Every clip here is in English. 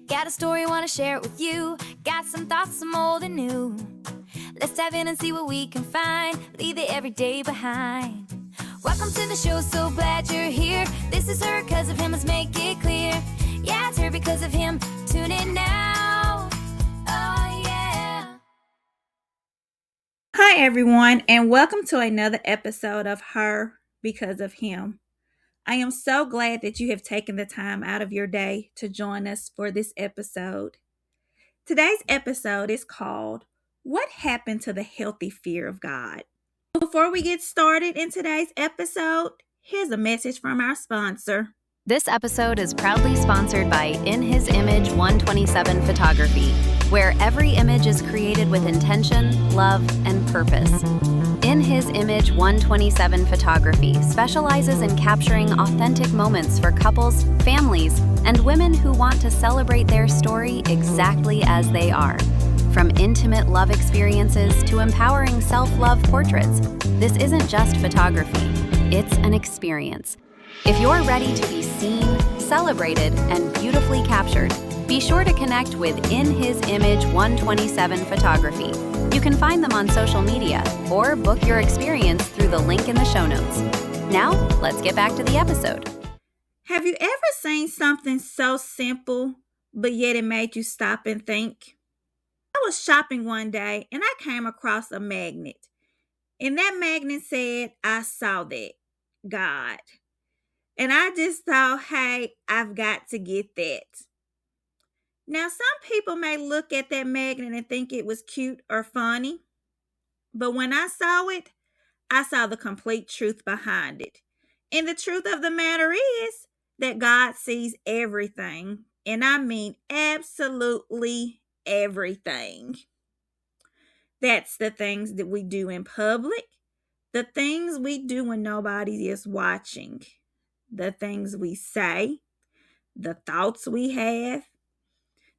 Got a story, wanna share it with you. Got some thoughts, some old and new. Let's dive in and see what we can find. Leave the everyday behind. Welcome to the show, so glad you're here. This is her, 'cause of him, let's make it clear. Yeah, it's her because of him. Tune in now. Oh, yeah. Hi, everyone, and welcome to another episode of Her Because of Him. I am so glad that you have taken the time out of your day to join us for this episode. Today's episode is called, What Happened to the Healthy Fear of God? Before we get started in today's episode, here's a message from our sponsor. This episode is proudly sponsored by In His Image 127 Photography, where every image is created with intention, love, and purpose. In His Image 127 Photography specializes in capturing authentic moments for couples, families, and women who want to celebrate their story exactly as they are. From intimate love experiences to empowering self-love portraits, this isn't just photography, it's an experience. If you're ready to be seen, celebrated, and beautifully captured, be sure to connect with In His Image 127 Photography. You can find them on social media or book your experience through the link in the show notes. Now, let's get back to the episode. Have you ever seen something so simple, but yet it made you stop and think? I was shopping one day and I came across a magnet. And that magnet said, I saw that, God. And I just thought, hey, I've got to get that. Now, some people may look at that magnet and think it was cute or funny. But when I saw it, I saw the complete truth behind it. And the truth of the matter is that God sees everything. And I mean absolutely everything. That's the things that we do in public, the things we do when nobody is watching, the things we say, the thoughts we have,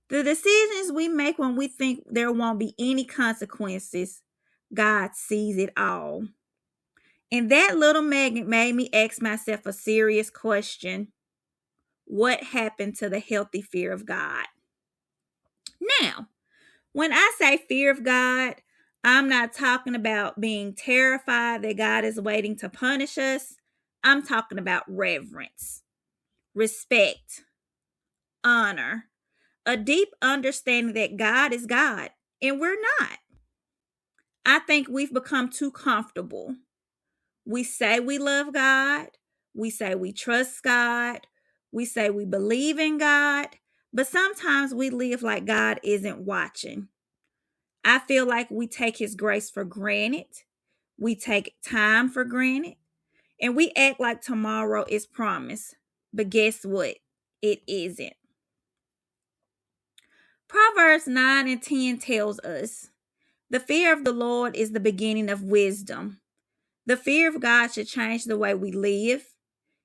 the decisions we make when we think there won't be any consequences. God sees it all. And that little magnet made me ask myself a serious question. What happened to the healthy fear of God? Now, when I say fear of God, I'm not talking about being terrified that God is waiting to punish us. I'm talking about reverence, respect, honor, a deep understanding that God is God and we're not. I think we've become too comfortable. We say we love God. We say we trust God. We say we believe in God. But sometimes we live like God isn't watching. I feel like we take His grace for granted. We take time for granted. And we act like tomorrow is promised. But guess what? It isn't. Proverbs 9 and 10 tells us, the fear of the Lord is the beginning of wisdom. The fear of God should change the way we live.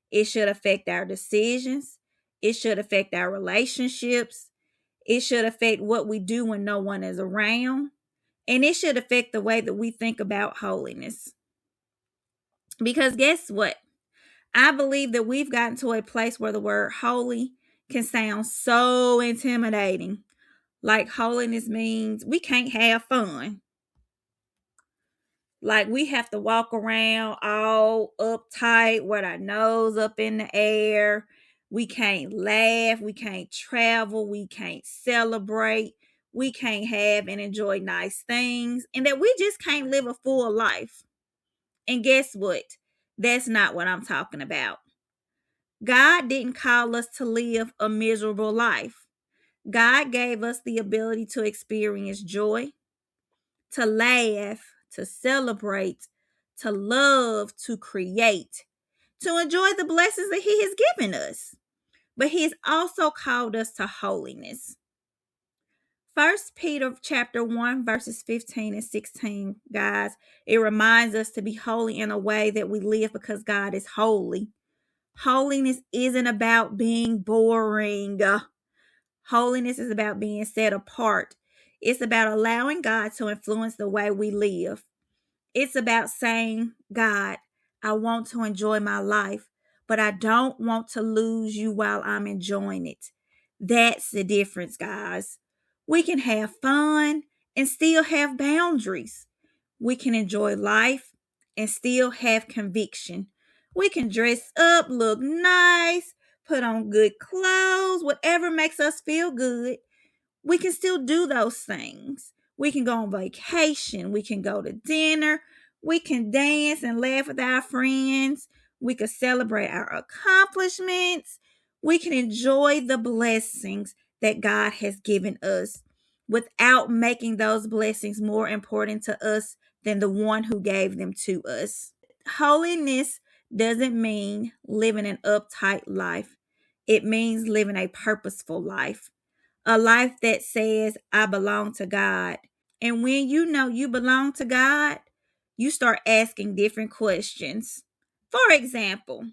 It should affect our decisions. It should affect our relationships. It should affect what we do when no one is around. And it should affect the way that we think about holiness. Because guess what? I believe that we've gotten to a place where the word holy can sound so intimidating. Like holiness means we can't have fun. Like we have to walk around all uptight with our nose up in the air. We can't laugh. We can't travel. We can't celebrate. We can't have and enjoy nice things. And that we just can't live a full life. And guess what? That's not what I'm talking about. God didn't call us to live a miserable life. God gave us the ability to experience joy, to laugh, to celebrate, to love, to create, to enjoy the blessings that He has given us. But He has also called us to holiness. 1 Peter chapter 1, verses 15 and 16, guys, it reminds us to be holy in a way that we live because God is holy. Holiness isn't about being boring. Holiness is about being set apart. It's about allowing God to influence the way we live. It's about saying, God, I want to enjoy my life, but I don't want to lose you while I'm enjoying it. That's the difference, guys. We can have fun and still have boundaries. We can enjoy life and still have conviction. We can dress up, look nice, put on good clothes, whatever makes us feel good. We can still do those things. We can go on vacation. We can go to dinner. We can dance and laugh with our friends. We can celebrate our accomplishments. We can enjoy the blessings that God has given us without making those blessings more important to us than the one who gave them to us. Holiness doesn't mean living an uptight life, it means living a purposeful life, a life that says, I belong to God. And when you know you belong to God, you start asking different questions. For example,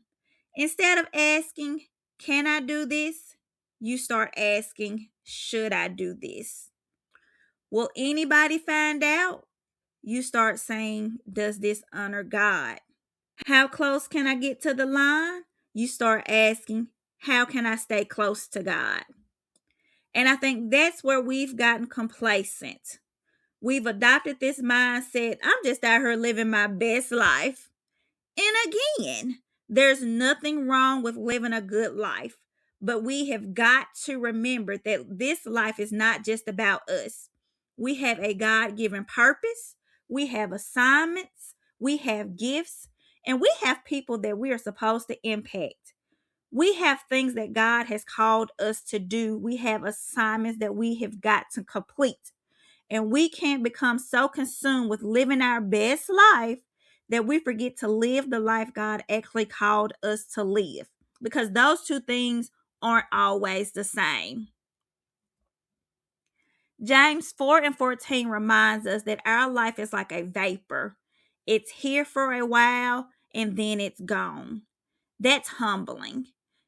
instead of asking, can I do this? You start asking, should I do this? Will anybody find out? You start saying, does this honor God? How close can I get to the line? You start asking, how can I stay close to God? And I think that's where we've gotten complacent. We've adopted this mindset, I'm just out here living my best life. And again, there's nothing wrong with living a good life, but we have got to remember that this life is not just about us. We have a God-given purpose, we have assignments, we have gifts, and we have people that we are supposed to impact. We have things that God has called us to do. We have assignments that we have got to complete. And we can't become so consumed with living our best life that we forget to live the life God actually called us to live. Because those two things aren't always the same. James 4:14 reminds us that our life is like a vapor. It's here for a while and then it's gone. That's humbling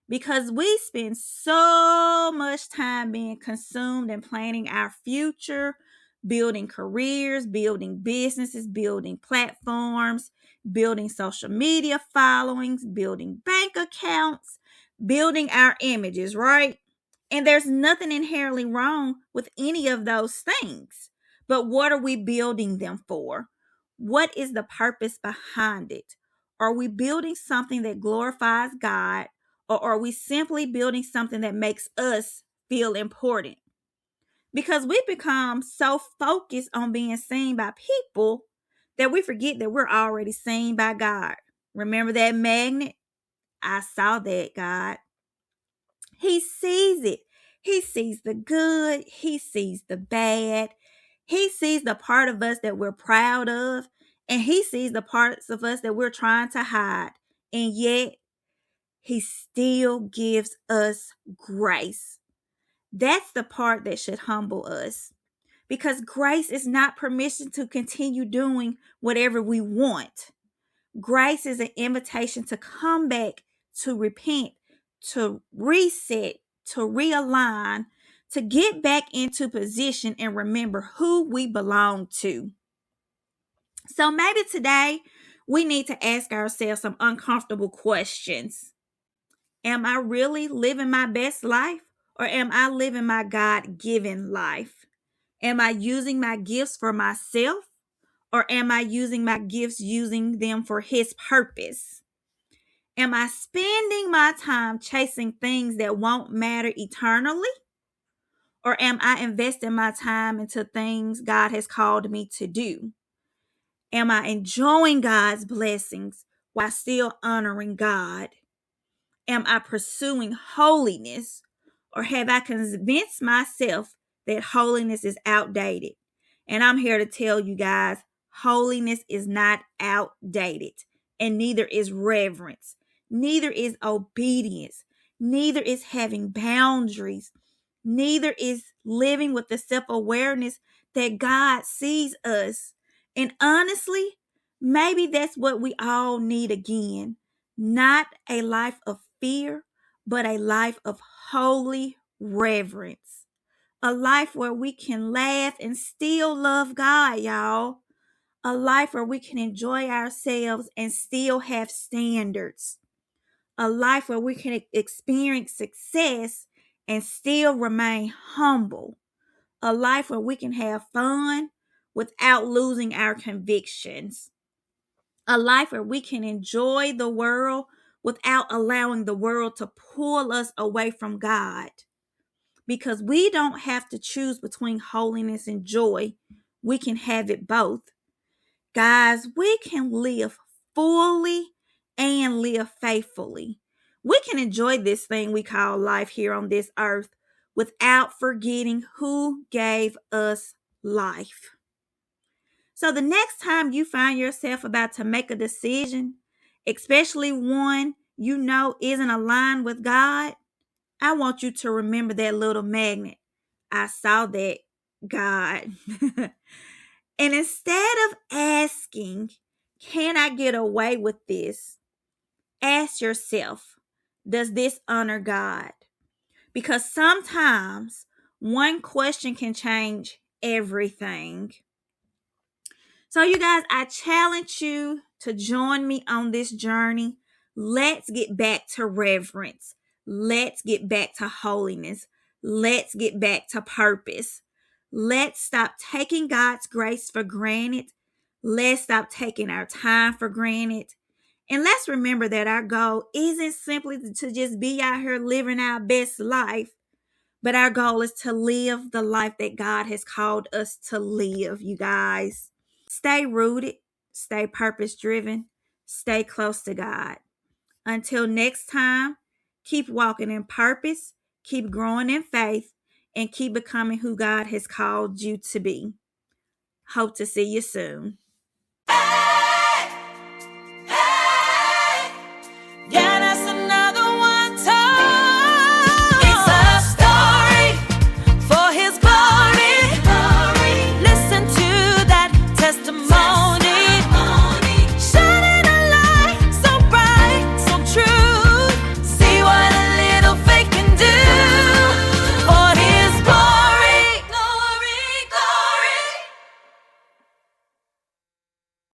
because we spend so much time being consumed in planning our future, building careers, building businesses, building platforms, building social media followings, building bank accounts, building our images, right? And there's nothing inherently wrong with any of those things. But what are we building them for? What is the purpose behind it? Are we building something that glorifies God, or are we simply building something that makes us feel important? Because we become so focused on being seen by people that we forget that we're already seen by God. Remember that magnet? I saw that, God. He sees it. He sees the good. He sees the bad. He sees the part of us that we're proud of. And he sees the parts of us that we're trying to hide. And yet, he still gives us grace. That's the part that should humble us. Because grace is not permission to continue doing whatever we want. Grace is an invitation to come back, to repent, to reset, to realign, to get back into position and remember who we belong to. So maybe today we need to ask ourselves some uncomfortable questions. Am I really living my best life, or am I living my God-given life? Am I using my gifts for myself, or am I using my gifts, using them for his purpose? Am I spending my time chasing things that won't matter eternally? Or am I investing my time into things God has called me to do? Am I enjoying God's blessings while still honoring God? Am I pursuing holiness, or have I convinced myself that holiness is outdated? And I'm here to tell you guys, holiness is not outdated, and neither is reverence, neither is obedience, neither is having boundaries, neither is living with the self-awareness that God sees us. And honestly, maybe that's what we all need again. Not a life of fear, but a life of holy reverence. A life where we can laugh and still love God, y'all. A life where we can enjoy ourselves and still have standards. a life where we can experience success and still remain humble, a life where we can have fun without losing our convictions, a life where we can enjoy the world without allowing the world to pull us away from God. Because we don't have to choose between holiness and joy. We can have it both. Guys, we can live fully and live faithfully. We can enjoy this thing we call life here on this earth without forgetting who gave us life. So the next time you find yourself about to make a decision, especially one you know isn't aligned with God, I want you to remember that little magnet. I saw that, God. And instead of asking, can I get away with this? Ask yourself, does this honor God? Because sometimes one question can change everything. So, you guys, I challenge you to join me on this journey. Let's get back to reverence. Let's get back to holiness. Let's get back to purpose. Let's stop taking God's grace for granted. Let's stop taking our time for granted. And let's remember that our goal isn't simply to just be out here living our best life, but our goal is to live the life that God has called us to live, you guys. Stay rooted, stay purpose driven, stay close to God. Until next time, keep walking in purpose, keep growing in faith, and keep becoming who God has called you to be. Hope to see you soon.